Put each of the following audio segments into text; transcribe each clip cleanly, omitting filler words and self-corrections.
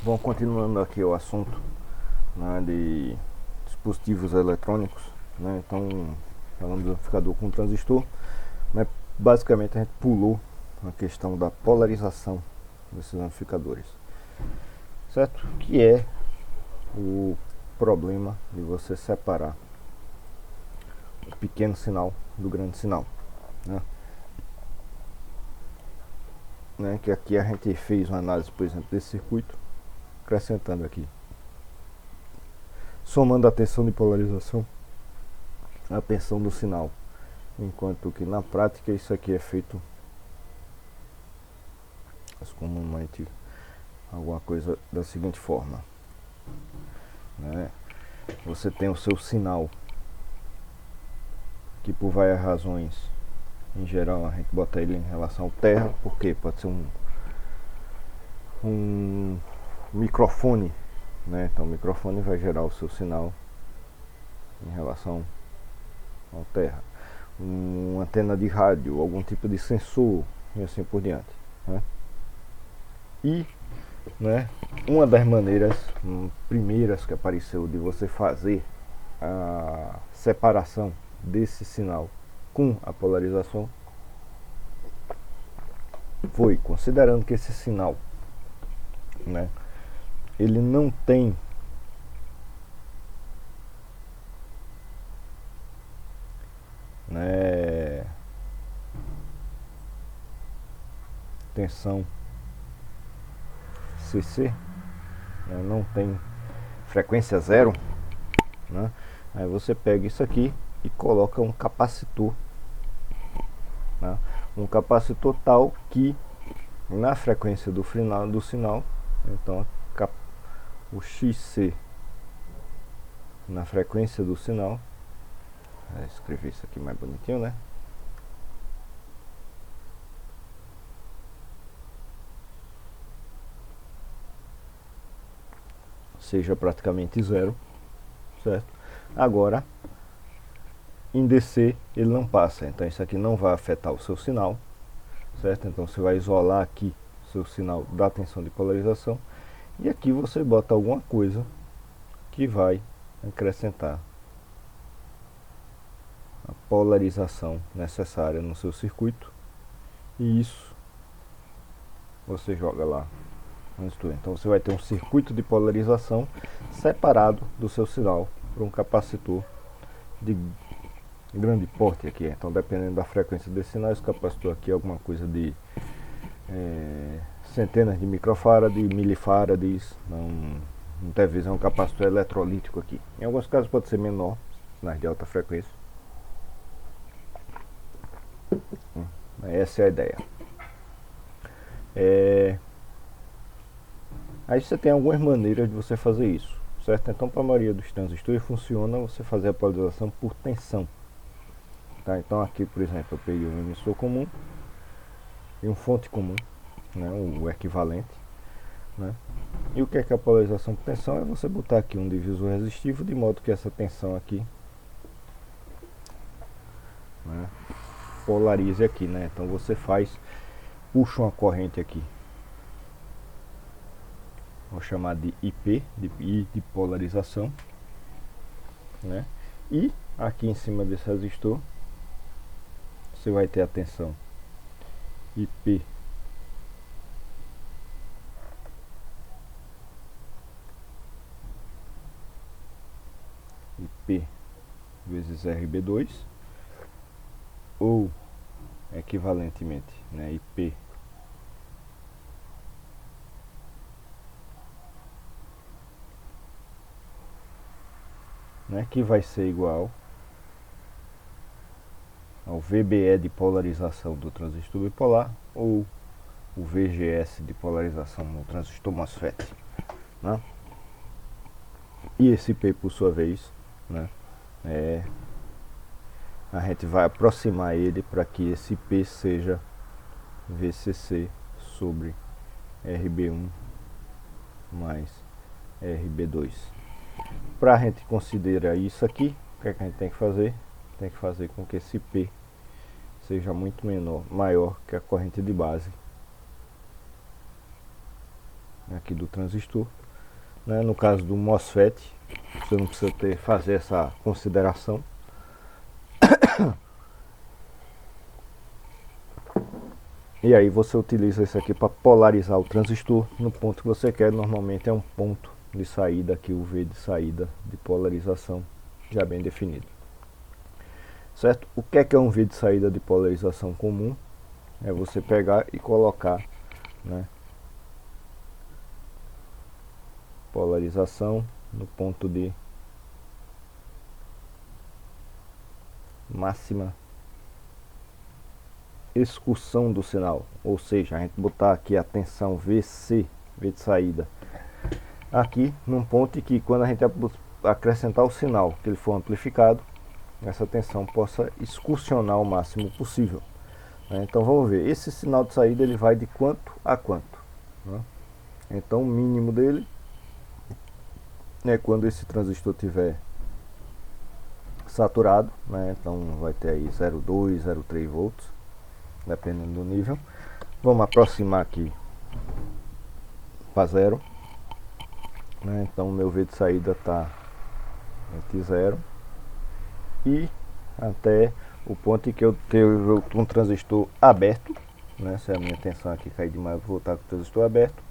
Bom, continuando aqui o assunto, né, de dispositivos eletrônicos, né, então falando do amplificador com transistor, né, basicamente a gente pulou a questão da polarização desses amplificadores, certo? Que é o problema de você separar o pequeno sinal do grande sinal, né? Que aqui a gente fez uma análise, por exemplo, desse circuito, acrescentando aqui, somando a tensão de polarização à tensão do sinal, enquanto que na prática isso aqui é feito comumente alguma coisa da seguinte forma, né? Você tem o seu sinal, que por várias razões, em geral a gente bota ele em relação ao terra, porque pode ser um microfone, né? Então o microfone vai gerar o seu sinal em relação ao terra, uma antena de rádio, algum tipo de sensor e assim por diante, né? E, né, uma das maneiras primeiras que apareceu de você fazer a separação desse sinal com a polarização foi considerando que esse sinal, né, ele não tem né, tensão CC, né, não tem frequência zero, né, aí você pega isso aqui e coloca um capacitor, né, um capacitor tal que na frequência do final do sinal, então o XC na frequência do sinal, vou escrever isso aqui mais bonitinho, né? Seja praticamente zero, certo? Agora, em DC ele não passa, então isso aqui não vai afetar o seu sinal, certo? Então você vai isolar aqui o seu sinal da tensão de polarização e aqui você bota alguma coisa que vai acrescentar a polarização necessária no seu circuito, e isso você joga lá no estudo. Então você vai ter um circuito de polarização separado do seu sinal por um capacitor de grande porte aqui. Então dependendo da frequência desse sinal, esse capacitor aqui é alguma coisa de centenas de microfarads, milifarads, muitas vezes é um capacitor eletrolítico aqui. Em alguns casos pode ser menor, nas de alta frequência. Essa é a ideia. Aí você tem algumas maneiras de você fazer isso, certo? Então para a maioria dos transistores funciona você fazer a polarização por tensão, tá? Então aqui, por exemplo, eu peguei um emissor comum e um fonte comum, né, o equivalente, né? E o que é a polarização por tensão? É você botar aqui um divisor resistivo de modo que essa tensão aqui, né, polarize aqui, né? Então você puxa uma corrente aqui, vou chamar de IP, de polarização, né? E aqui em cima desse resistor você vai ter a tensão IP vezes RB2, ou equivalentemente, né, IP né, que vai ser igual ao VBE de polarização do transistor bipolar, ou o VGS de polarização no transistor MOSFET, né? E esse P, por sua vez, né, a gente vai aproximar ele para que esse P seja VCC sobre RB1 mais RB2. Para a gente considerar isso aqui, o que é que a gente tem que fazer? Tem que fazer com que esse P seja muito maior que a corrente de base, aqui do transistor, né? No caso do MOSFET, você não precisa fazer essa consideração. E aí você utiliza isso aqui para polarizar o transistor no ponto que você quer. Normalmente é um ponto de saída aqui, o V de saída de polarização já bem definido. Certo? O que é um V de saída de polarização comum? É você pegar e colocar, né, polarização no ponto de máxima excursão do sinal, ou seja, a gente botar aqui a tensão VC, V de saída, aqui num ponto que quando a gente acrescentar o sinal que ele for amplificado, essa tensão possa excursionar o máximo possível, né? Então vamos ver, esse sinal de saída ele vai de quanto a quanto, né? Então o mínimo dele é quando esse transistor tiver saturado, né? Então vai ter aí 0,2, 0,3 volts, dependendo do nível. Vamos aproximar aqui para 0, né? Então o meu V de saída está entre 0 e até o ponto em que eu tenho um transistor aberto, né? Se a minha tensão aqui cair demais, eu vou voltar com o transistor aberto.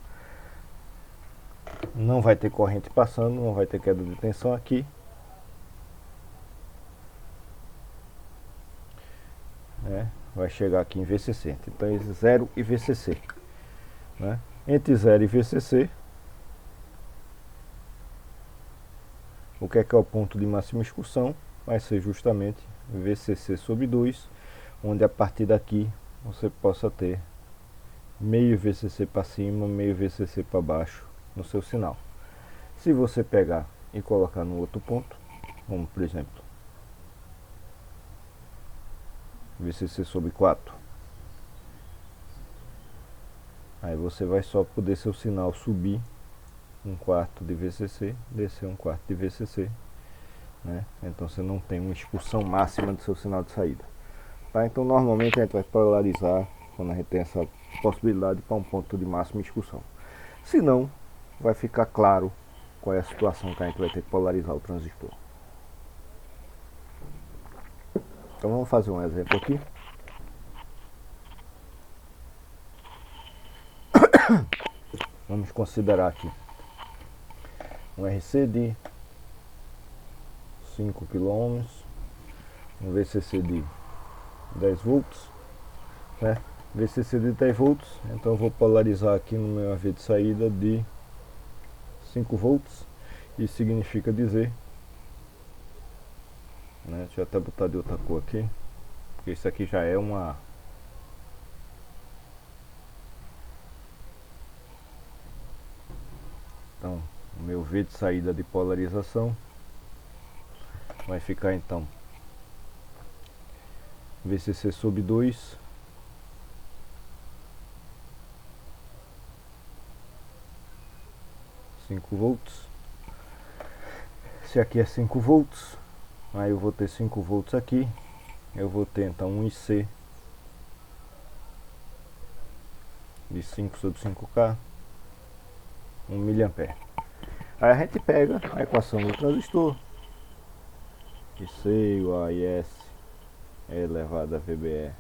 Não vai ter corrente passando, não vai ter queda de tensão aqui. Vai chegar aqui em VCC. Então é 0 e VCC, né? Entre 0 e VCC, o que é o ponto de máxima excursão? Vai ser justamente VCC sobre 2, onde a partir daqui você possa ter meio VCC para cima, meio VCC para baixo no seu sinal. Se você pegar e colocar no outro ponto, como por exemplo VCC sobre 4, aí você vai só poder seu sinal subir 1/4 de VCC, descer 1/4 de VCC, né? Então você não tem uma excursão máxima do seu sinal de saída, tá? Então normalmente a gente vai polarizar quando a gente tem essa possibilidade para um ponto de máxima excursão. Se não, vai ficar claro qual é a situação que a gente vai ter que polarizar o transistor. Então vamos fazer um exemplo aqui. Vamos considerar aqui um RC de 5 kΩ, um VCC de 10 volts, né? VCC de 10 volts, então eu vou polarizar aqui no meu AV de saída de 5 volts. Isso significa dizer, né? Deixa eu até botar de outra cor aqui, porque isso aqui já é uma... Então, o meu V de saída de polarização vai ficar então VCC sobre 2 5 volts. Se aqui é 5 volts, aí eu vou ter 5 volts aqui, eu vou ter então um IC de 5 sobre 5K, 1 mA. Aí a gente pega a equação do transistor, IC igual a IS elevado a VBE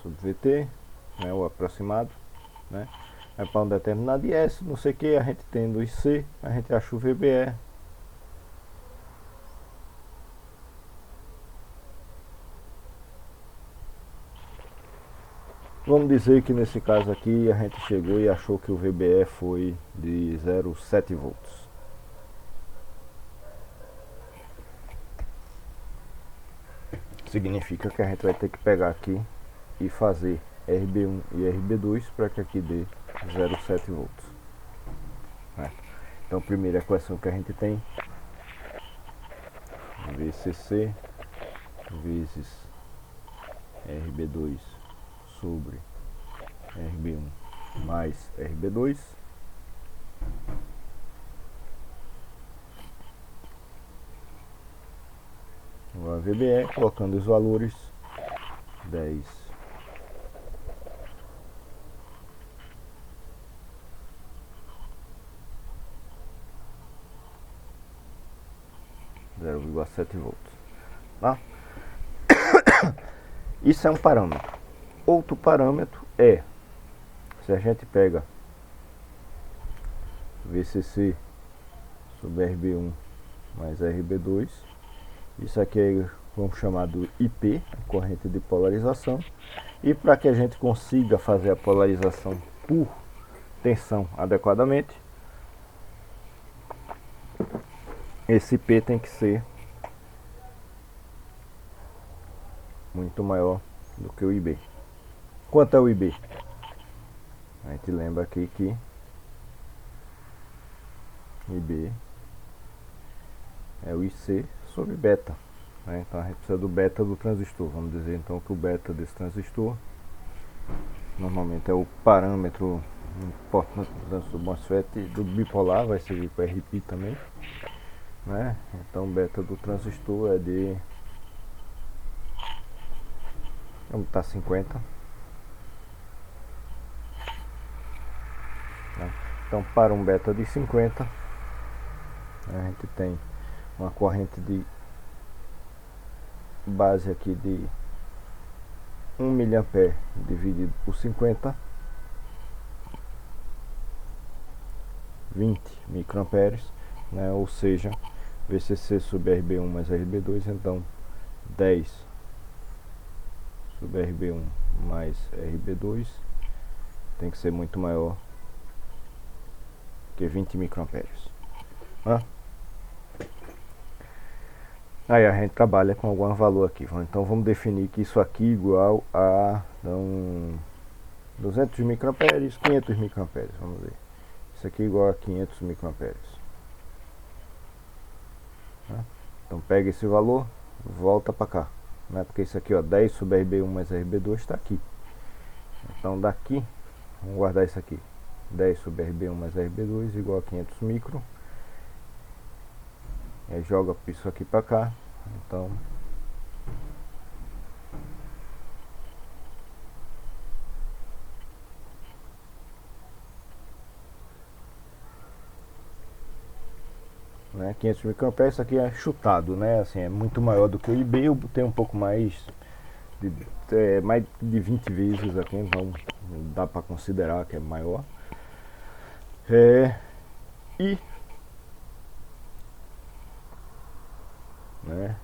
sobre VT, né, o aproximado, né? Aí para um determinado IS, não sei o que, a gente tendo o IC, a gente acha o VBE. Vamos dizer que nesse caso aqui a gente chegou e achou que o VBE foi de 0,7 volts. Significa que a gente vai ter que pegar aqui e fazer RB1 e RB2 para que aqui dê 0,7 volts. Então a primeira equação que a gente tem, VCC vezes RB2 sobre RB1 mais RB2, o VBE, colocando os valores 10 0,7 volts, tá? Isso é um parâmetro. Outro parâmetro é, se a gente pega VCC sobre RB1 mais RB2, isso aqui é, vamos chamar do IP, corrente de polarização, e para que a gente consiga fazer a polarização por tensão adequadamente, esse IP tem que ser muito maior do que o IB. Quanto é o IB? A gente lembra aqui que IB é o IC sobre beta, né? Então a gente precisa do beta do transistor. Vamos dizer então que o beta desse transistor normalmente é o parâmetro importante do MOSFET do bipolar, vai servir para RP também, né? Então o beta do transistor é de, vamos botar 50, né? Então para um beta de 50 a gente tem uma corrente de base aqui de 1 mA dividido por 50, 20 microamperes, né? Ou seja, VCC sobre RB1 mais RB2, então 10 sobre RB1 mais RB2 tem que ser muito maior que 20 microamperes, né? Aí a gente trabalha com algum valor aqui. Então vamos definir que isso aqui é igual a 200 microamperes, 500 microamperes, vamos ver. Isso aqui é igual a 500 microamperes, né? Então pega esse valor, volta para cá, né? Porque isso aqui, ó, 10 sobre RB1 mais RB2 está aqui. Então daqui, vamos guardar isso aqui, 10 sobre RB1 mais RB2 igual a 500 micro. Aí joga isso aqui para cá. Então né, 500 microamperes, isso aqui é chutado, né? Assim, é muito maior do que o IB. Eu botei um pouco mais mais de 20 vezes aqui, então dá para considerar que é maior. E né,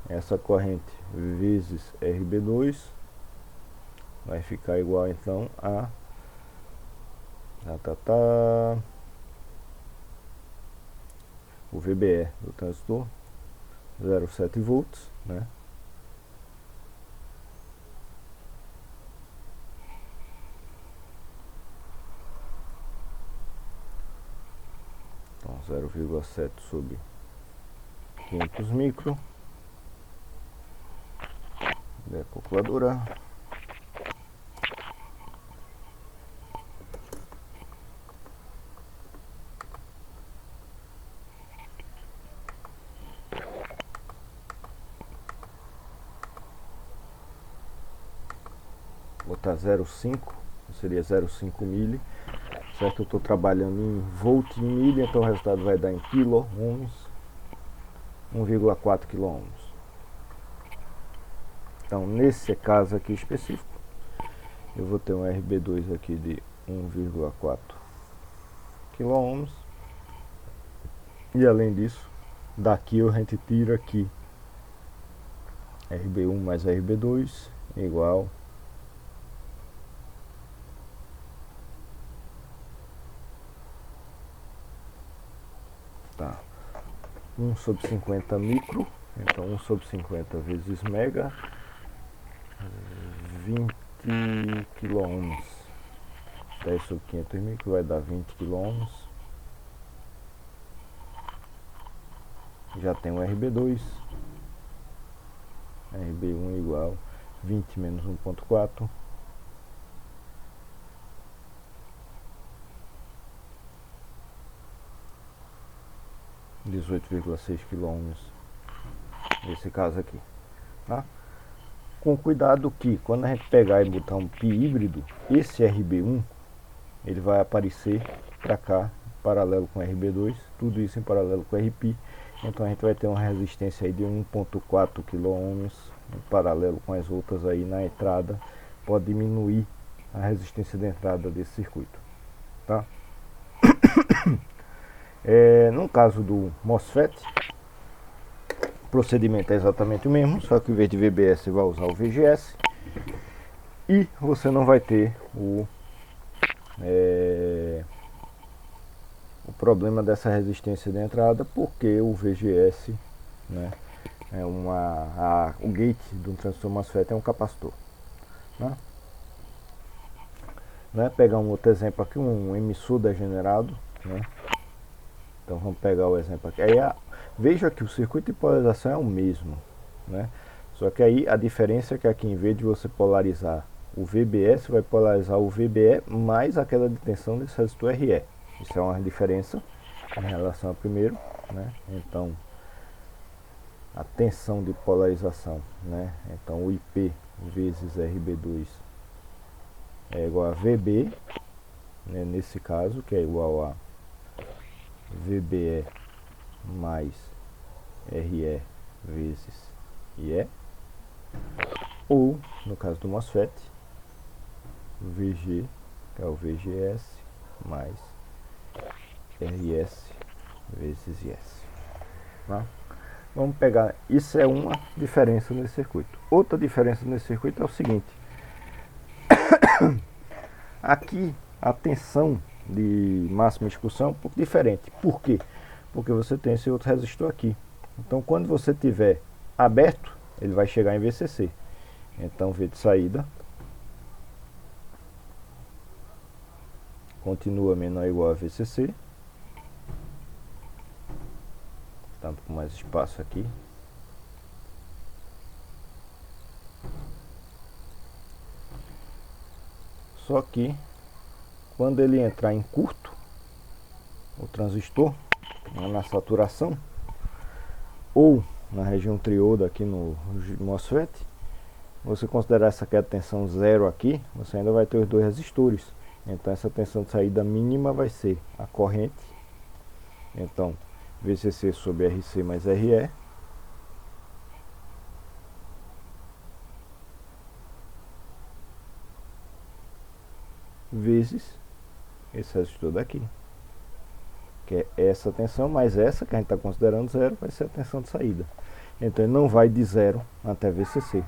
essa corrente vezes RB2 vai ficar igual então a o VBE do transistor 0,7 volts, né? Então 0,7 sobre 500 micro, da calculadora. Botar 0,5, seria 0,5 mili, certo? Eu estou trabalhando em volt e milha, então o resultado vai dar em quilo ohms, 1,4 quilo ohms. Então nesse caso aqui específico, eu vou ter um RB2 aqui de 1,4 quilo ohms, e além disso, daqui a gente tira aqui RB1 mais RB2 igual tá 1 sobre 50 micro, então 1 sobre 50 vezes mega, 20 kilo ohms, 10 sobre 500 micro vai dar 20 kilo ohms. Já tem o RB2, RB1 igual 20 menos 1,4, (18,6 kilo ohms nesse caso aqui, tá? Com cuidado que quando a gente pegar e botar um pi híbrido, esse RB1 ele vai aparecer para cá paralelo com RB2, tudo isso em paralelo com RP, Então a gente vai ter uma resistência aí de 1.4 kΩ em paralelo com as outras aí na entrada, pode diminuir a resistência de entrada desse circuito, tá? No caso do MOSFET, o procedimento é exatamente o mesmo, só que em vez de VBS você vai usar o VGS e você não vai ter o problema dessa resistência de entrada, porque o VGS, né, o gate de um transistor MOSFET é um capacitor, né? Pegar um outro exemplo aqui, um emissor degenerado, né? Então vamos pegar o exemplo aqui. Aí veja que o circuito de polarização é o mesmo, né? Só que aí a diferença é que aqui, em vez de você polarizar o VBS, vai polarizar o VBE mais a queda de tensão desse resistor RE. Isso é uma diferença em relação ao primeiro, né? Então a tensão de polarização, né? Então o IP vezes RB2 é igual a VB, né? Nesse caso, que é igual a VBE mais RE vezes IE, ou no caso do MOSFET, VG, que é o VGS mais RS vezes IS, tá? Vamos pegar, isso é uma diferença nesse circuito. Outra diferença nesse circuito é o seguinte: aqui a tensão de máxima excursão é um pouco diferente. Por quê? Porque você tem esse outro resistor aqui. Então quando você tiver aberto, ele vai chegar em VCC. Então V de saída continua menor ou igual a VCC. Tanto com mais espaço aqui. Só que quando ele entrar em curto, o transistor, na saturação, ou na região trioda aqui no MOSFET, você considerar essa queda de tensão zero aqui, você ainda vai ter os dois resistores. Então essa tensão de saída mínima vai ser a corrente. Então VCC sobre RC mais RE vezes esse resistor daqui, que é essa tensão, mais essa que a gente está considerando zero, vai ser a tensão de saída. Então ele não vai de zero até VCC,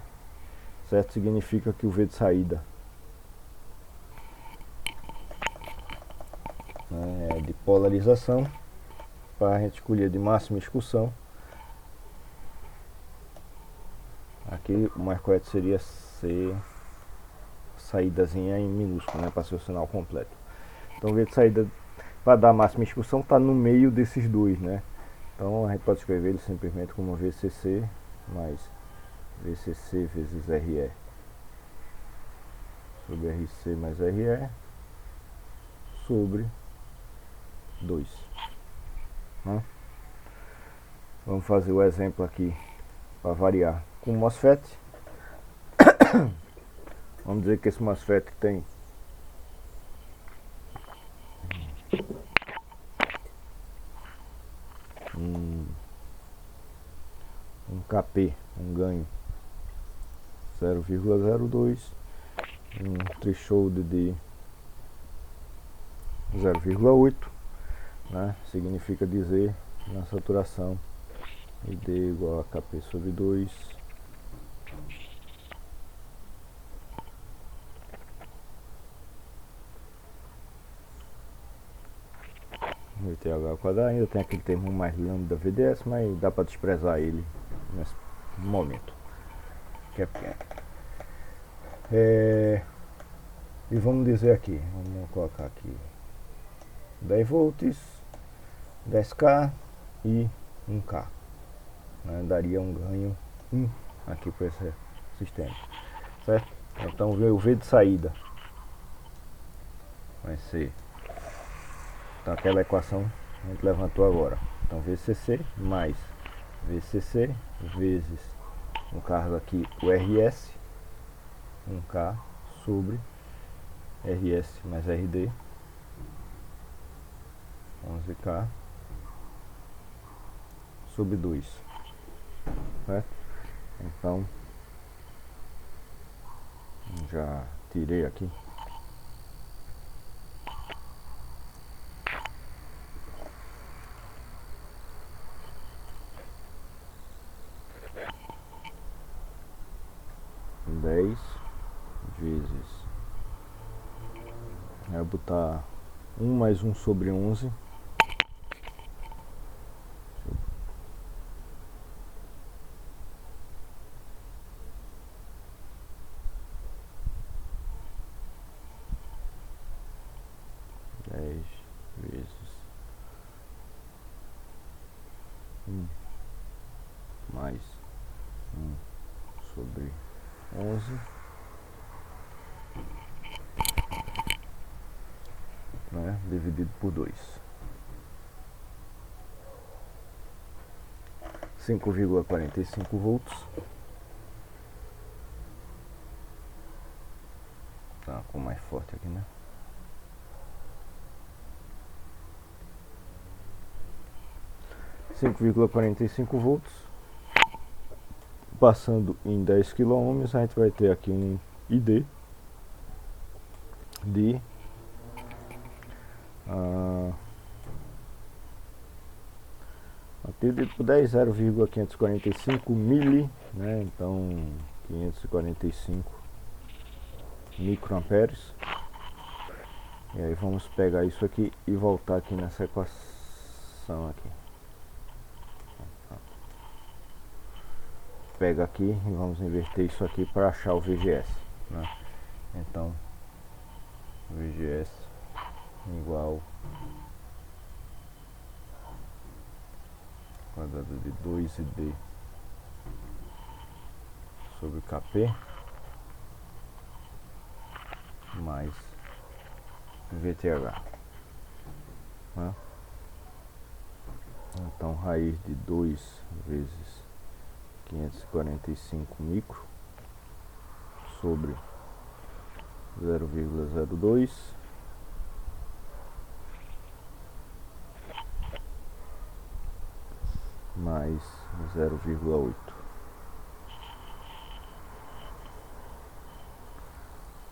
certo? Significa que o V de saída de polarização, para a gente escolher de máxima excursão, aqui o mais correto seria ser saídazinha em minúsculo, né, para ser o sinal completo. Então o V de saída para dar máxima excursão está no meio desses dois, né? Então a gente pode escrever ele simplesmente como VCC mais VCC vezes RE sobre RC mais RE sobre 2. Vamos fazer o exemplo aqui para variar com o MOSFET. Vamos dizer que esse MOSFET tem um KP, um ganho 0,02, um threshold de 0,8, né? Significa dizer na saturação ID igual a KP sobre 2 VTH². Ainda tem aquele termo mais lambda VDS, mas dá para desprezar ele nesse momento, que é pequeno. E vamos dizer aqui, vamos colocar aqui 10 volts, 10K e 1K, né? Daria um ganho 1 aqui para esse sistema, certo? Então o V de saída vai ser, então aquela equação a gente levantou agora. Então VCC mais VCC vezes, no caso aqui o RS, 1K sobre RS mais RD, 11K sobre 2, certo? Então já tirei aqui. Dez vezes, vai botar 1 mais 1 sobre 11. Vezes 1 mais 1 sobre 11, né, dividido por 2. 5,45 volts. Tá com mais forte aqui, né? 5,45 volts. Passando em 10 kΩ, a gente vai ter aqui um ID de aqui por 10, 0,545 mili, né? Então 545 microamperes. E aí vamos pegar isso aqui e voltar aqui nessa equação aqui. Pega aqui e vamos inverter isso aqui para achar o VGS, né? Então VGS igual quadrado de 2ID sobre KP mais VTH, né? Então raiz de 2 vezes 545 micro sobre 0,02 mais 0,8.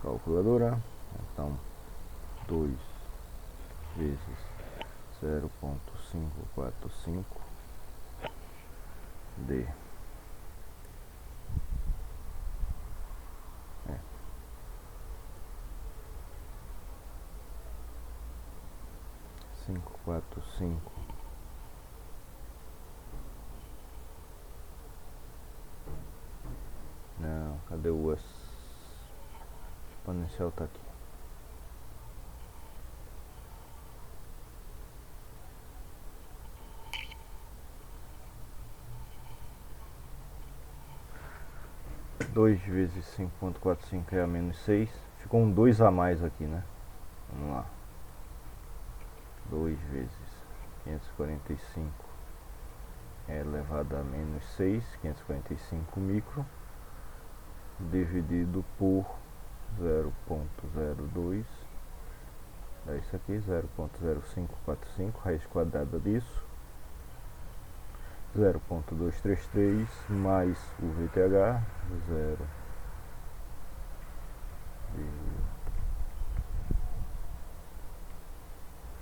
Calculadora. Então 2 vezes 0,545 D 545. Não, cadê o exponencial? Tá aqui. Dois vezes 5,45 é a menos 6. Ficou um 2 a mais aqui, né? Vamos lá. 2 vezes 545 é elevado a menos 6, 545 micro, dividido por 0,02, é isso aqui, 0,0545, raiz quadrada disso, 0,233 mais o VTH,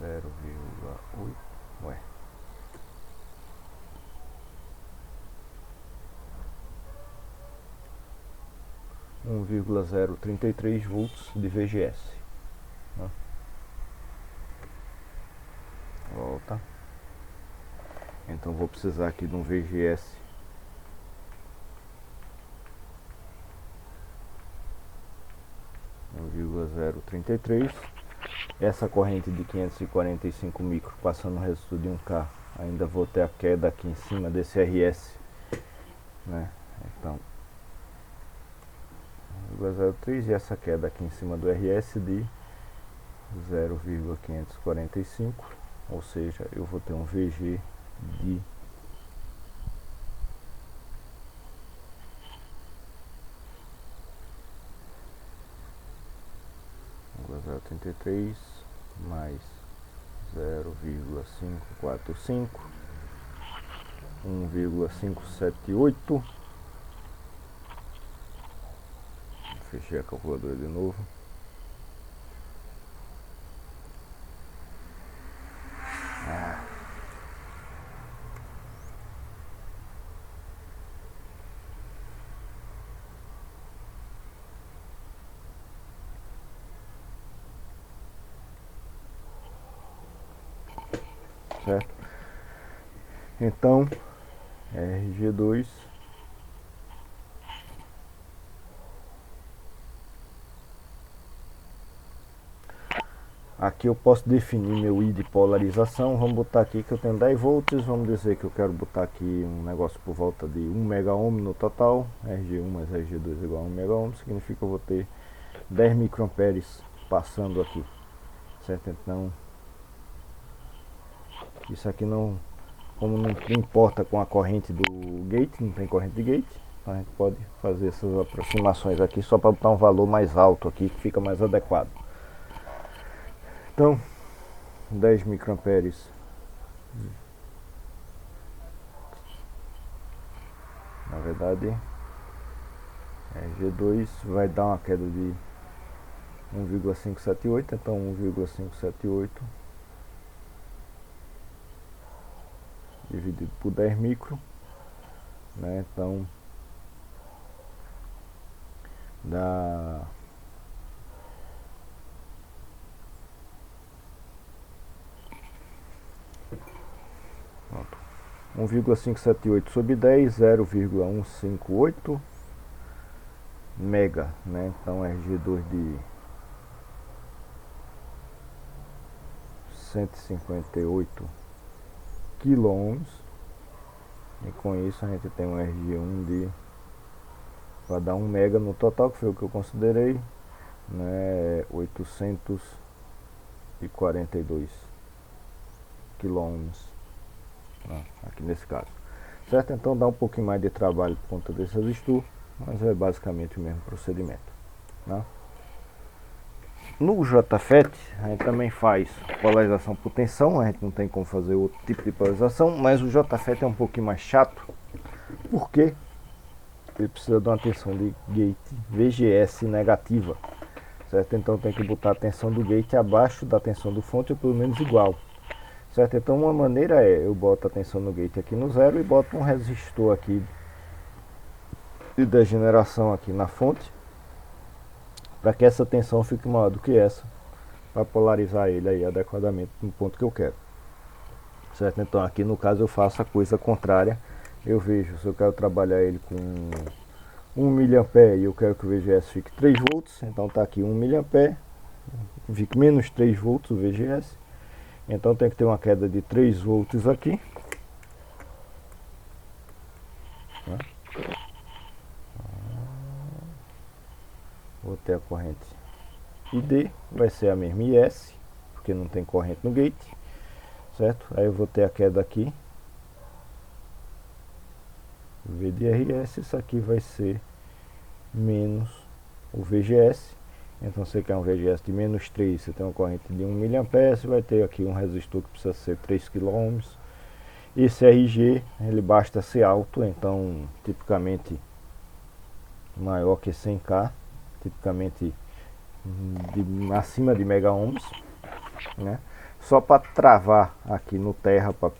0,8, ué, 1,033 volts de VGS, né? Volta. Então vou precisar aqui de um VGS de 1,033. Essa corrente de 545 micro passando o resto de 1K, ainda vou ter a queda aqui em cima desse RS, né? Então 0,03 e essa queda aqui em cima do RS de 0,545, ou seja, eu vou ter um VG de 0,33 mais 0,545 1,578. Fechei a calculadora de novo. Certo? Então, RG2 aqui eu posso definir meu I de polarização. Vamos botar aqui que eu tenho 10 volts. Vamos dizer que eu quero botar aqui um negócio por volta de 1 mega ohm no total. RG1 mais RG2 igual a 1 mega ohm, significa que eu vou ter 10 microamperes passando aqui, certo? Então isso aqui não, como não importa com a corrente do gate, não tem corrente de gate, então a gente pode fazer essas aproximações aqui só para botar um valor mais alto aqui, que fica mais adequado. Então 10 microamperes na verdade G2 vai dar uma queda de 1,578, então 1,578 dividido por 10 micro, né? Então dá 1,578 sobre 10, 0,158 mega, né? Então RG2 de 158 kΩ, e com isso a gente tem um RG1 de, para dar 1 mega no total, que foi o que eu considerei, né? 842 kΩ, aqui nesse caso, certo? Então dá um pouquinho mais de trabalho por conta desse resistor, mas é basicamente o mesmo procedimento, né? No JFET a gente também faz polarização por tensão, a gente não tem como fazer outro tipo de polarização, mas o JFET é um pouquinho mais chato, porque ele precisa de uma tensão de gate VGS negativa, certo? Então tem que botar a tensão do gate abaixo da tensão do fonte, ou pelo menos igual, certo? Então uma maneira é, eu boto a tensão no gate aqui no zero e boto um resistor aqui de degeneração aqui na fonte, para que essa tensão fique maior do que essa, para polarizar ele aí adequadamente no ponto que eu quero, certo? Então aqui no caso eu faço a coisa contrária, eu vejo se eu quero trabalhar ele com 1 mA e eu quero que o VGS fique 3 volts, então tá aqui 1 mA, fique menos 3 volts o VGS, então tem que ter uma queda de 3 volts aqui, né? Vou ter a corrente ID, vai ser a mesma IS, porque não tem corrente no gate, certo? Aí eu vou ter a queda aqui, V de RS, isso aqui vai ser menos o VGS, então você quer um VGS de menos 3, você tem uma corrente de 1 mA, você vai ter aqui um resistor que precisa ser 3 kΩ, esse RG, ele basta ser alto, então tipicamente maior que 100K, tipicamente acima de mega ohms, né? Só para travar aqui no terra, para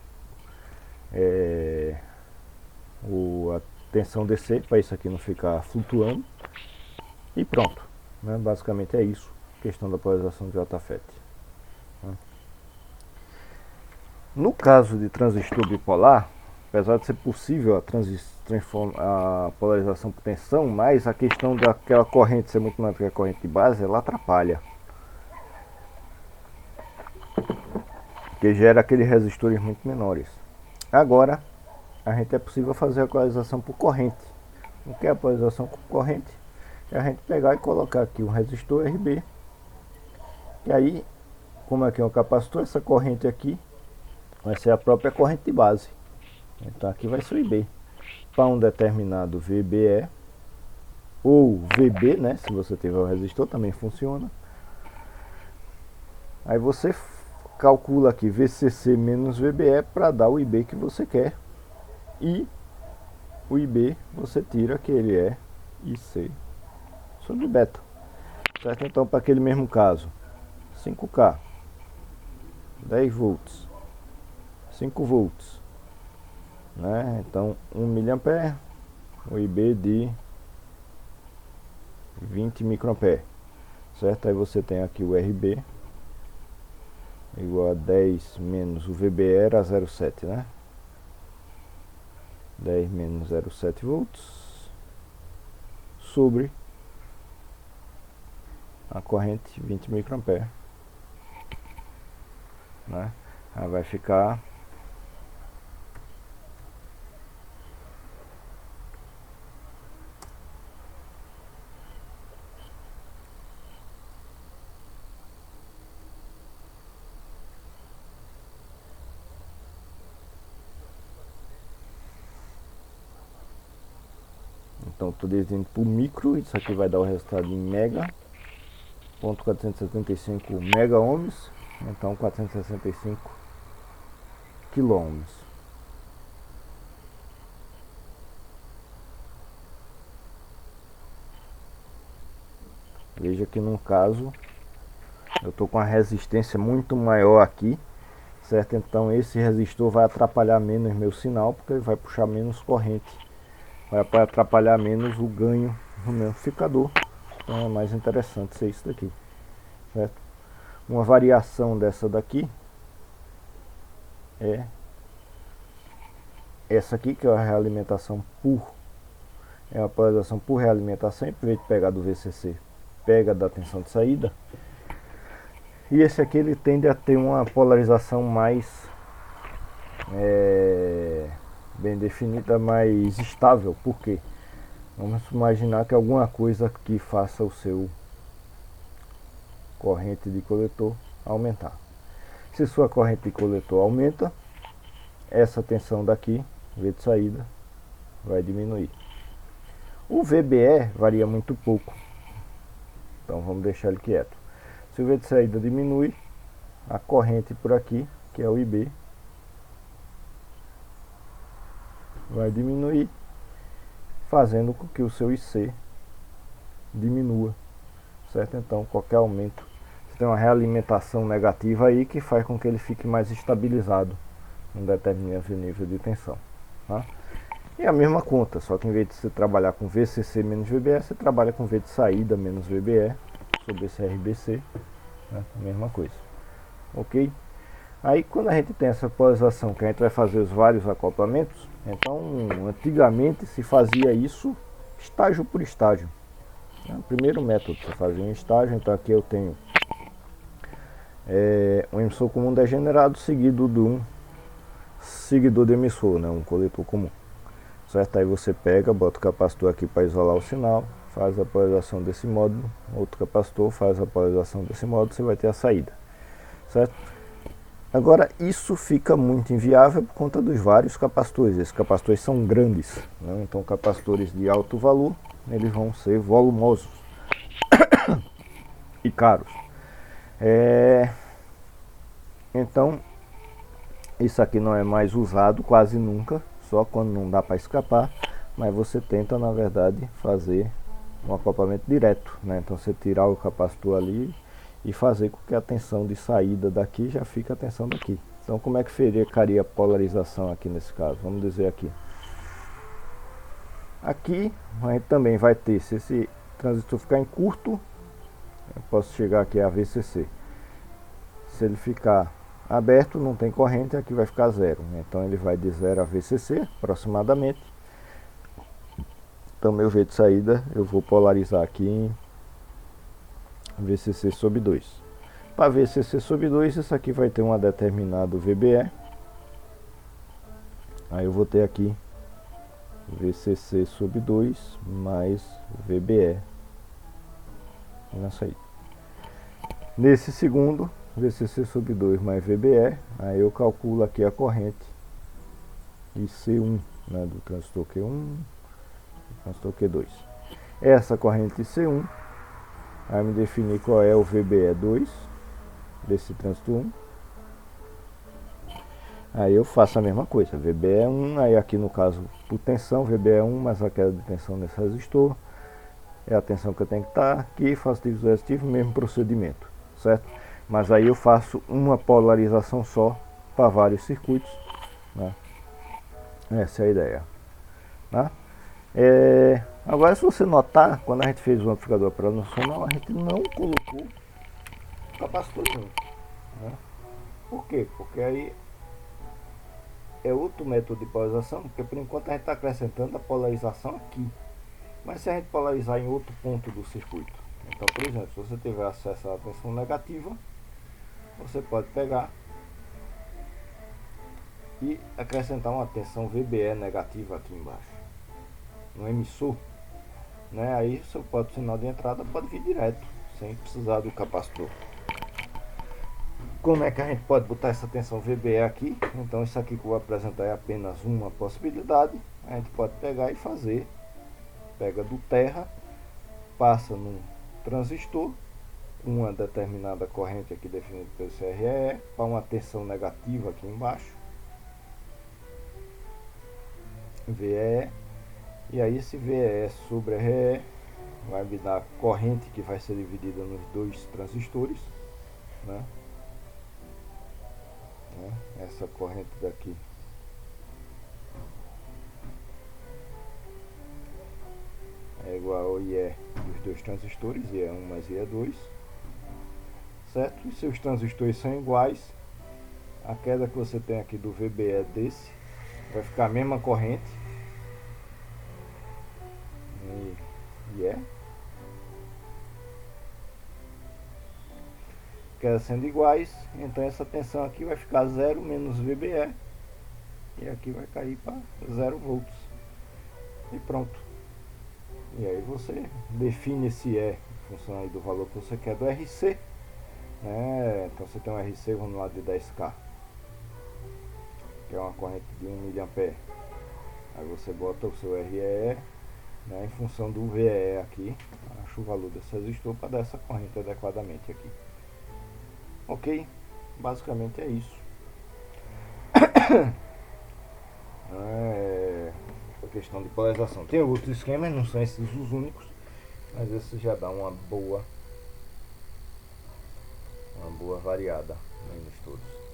a tensão descer, para isso aqui não ficar flutuando, e pronto, né? Basicamente é isso, questão da polarização de JFET, né? No caso de transistor bipolar, apesar de ser possível a polarização por tensão, mas a questão daquela corrente ser muito maior que a corrente de base, ela atrapalha, porque gera aqueles resistores muito menores. Agora, a gente é possível fazer a polarização por corrente. O que é a polarização por corrente? É a gente pegar e colocar aqui um resistor RB, e aí, como aqui é um capacitor, essa corrente aqui vai ser a própria corrente de base. Então aqui vai ser o IB para um determinado VBE ou VB, né? Se você tiver o resistor também funciona. Aí você calcula aqui VCC menos VBE para dar o IB que você quer, E o IB você tira que ele é IC sobre beta, certo? Então, para aquele mesmo caso, 5K, 10 volts, 5 volts, né? Então 1 mA, o IB de 20 microampere, certo? Aí você tem aqui o RB igual a 10 menos o VB era 0,7, né? 10 menos 0,7 volts sobre a corrente 20 microampere, né? Aí vai ficar então estou dividindo por micro, isso aqui vai dar o resultado em mega, 0,475 mega ohms, então 465 quilo ohms. Veja que no caso eu estou com a resistência muito maior aqui, certo? Então esse resistor vai atrapalhar menos meu sinal, porque ele vai puxar menos corrente, vai atrapalhar menos o ganho no meu amplificador. Então é mais interessante ser isso daqui, certo? Uma variação dessa daqui é essa aqui, que é a realimentação é uma polarização por realimentação, em vez de pegar do VCC, pega da tensão de saída. E esse aqui ele tende a ter uma polarização mais bem definida, mais estável. Por quê? Vamos imaginar que alguma coisa que faça o seu corrente de coletor aumentar. Se sua corrente de coletor aumenta, essa tensão daqui, V de saída, vai diminuir. O VBE varia muito pouco, então vamos deixar ele quieto. Se o V de saída diminui, a corrente por aqui, que é o IB, vai diminuir, fazendo com que o seu IC diminua, certo? Então qualquer aumento, você tem uma realimentação negativa aí que faz com que ele fique mais estabilizado em determinado nível de tensão, tá? E a mesma conta, só que em vez de você trabalhar com VCC menos VBE, você trabalha com V de saída menos VBE sobre esse RBC, né? Mesma coisa, ok? Aí quando a gente tem essa polarização, que a gente vai fazer os vários acoplamentos, então antigamente se fazia isso estágio por estágio. O primeiro método, você fazia um estágio, então aqui eu tenho um emissor comum degenerado seguido de um seguidor de emissor, né? Um coletor comum, certo? Aí você pega, bota o capacitor aqui para isolar o sinal, faz a polarização desse módulo, outro capacitor faz a polarização desse módulo, você vai ter a saída, certo? Agora isso fica muito inviável por conta dos vários capacitores. Esses capacitores são grandes, né? Então capacitores de alto valor, eles vão ser volumosos e caros. Então isso aqui não é mais usado quase nunca, só quando não dá para escapar, mas você tenta na verdade fazer um acoplamento direto, né? Então você tirar o capacitor ali e fazer com que a tensão de saída daqui já fique a tensão daqui. Então como é que ficaria a polarização aqui nesse caso? Vamos dizer aqui. Aqui a gente também vai ter, se esse transistor ficar em curto, eu posso chegar aqui a VCC. Se ele ficar aberto, não tem corrente, aqui vai ficar zero, né? Então ele vai de 0 a VCC aproximadamente. Então meu V de saída eu vou polarizar aqui em VCC sobre 2. Para VCC sobre 2, isso aqui vai ter um determinado VBE. Aí eu vou ter aqui VCC sobre 2 mais VBE na saída. Nesse segundo, VCC sobre 2 mais VBE, aí eu calculo aqui a corrente IC1, né, do transistor Q1, do transistor Q2. Essa corrente IC1 vai me definir qual é o VBE2 desse transistor 1. Aí eu faço a mesma coisa, VBE1, aí aqui no caso por tensão, VBE1 mais a queda de tensão nesse resistor, é a tensão que eu tenho que estar aqui, faço divisor resistivo, mesmo procedimento, certo? Mas aí eu faço uma polarização só para vários circuitos, né? Essa é a ideia, né? Agora, se você notar, quando a gente fez o amplificador operacional, a gente não colocou capacitor nenhum, né? Por quê? Porque aí é outro método de polarização, porque por enquanto a gente está acrescentando a polarização aqui. Mas se a gente polarizar em outro ponto do circuito, então, por exemplo, se você tiver acesso à tensão negativa, você pode pegar e acrescentar uma tensão VBE negativa aqui embaixo, no emissor, né? Aí seu porta sinal de entrada pode vir direto, sem precisar do capacitor. Como é que a gente pode botar essa tensão VBE aqui? Então isso aqui que eu vou apresentar é apenas uma possibilidade. A gente pode pegar e fazer, pega do terra, passa num transistor, uma determinada corrente aqui definida pelo CRE, para uma tensão negativa aqui embaixo, VE, e aí esse VE sobre RE vai me dar a corrente que vai ser dividida nos dois transistores, né? Essa corrente daqui é igual ao IE dos dois transistores, IE1 mais IE2, certo? E se os transistores são iguais, a queda que você tem aqui do VBE desse vai ficar a mesma corrente, IE, queda sendo iguais, então essa tensão aqui vai ficar 0 menos VBE, e aqui vai cair para 0 volts, e pronto. E aí você define esse E em função aí do valor que você quer do RC, né? Então você tem um RC, vamos lá, de 10K, que é uma corrente de 1 mA. Aí você bota o seu RE, né, em função do VE aqui, acha o valor desse resistor para dar essa corrente adequadamente aqui. Ok? Basicamente é isso. A questão de polarização. Tem outros esquemas, não são esses os únicos, mas esse já dá uma boa variada nos estudos.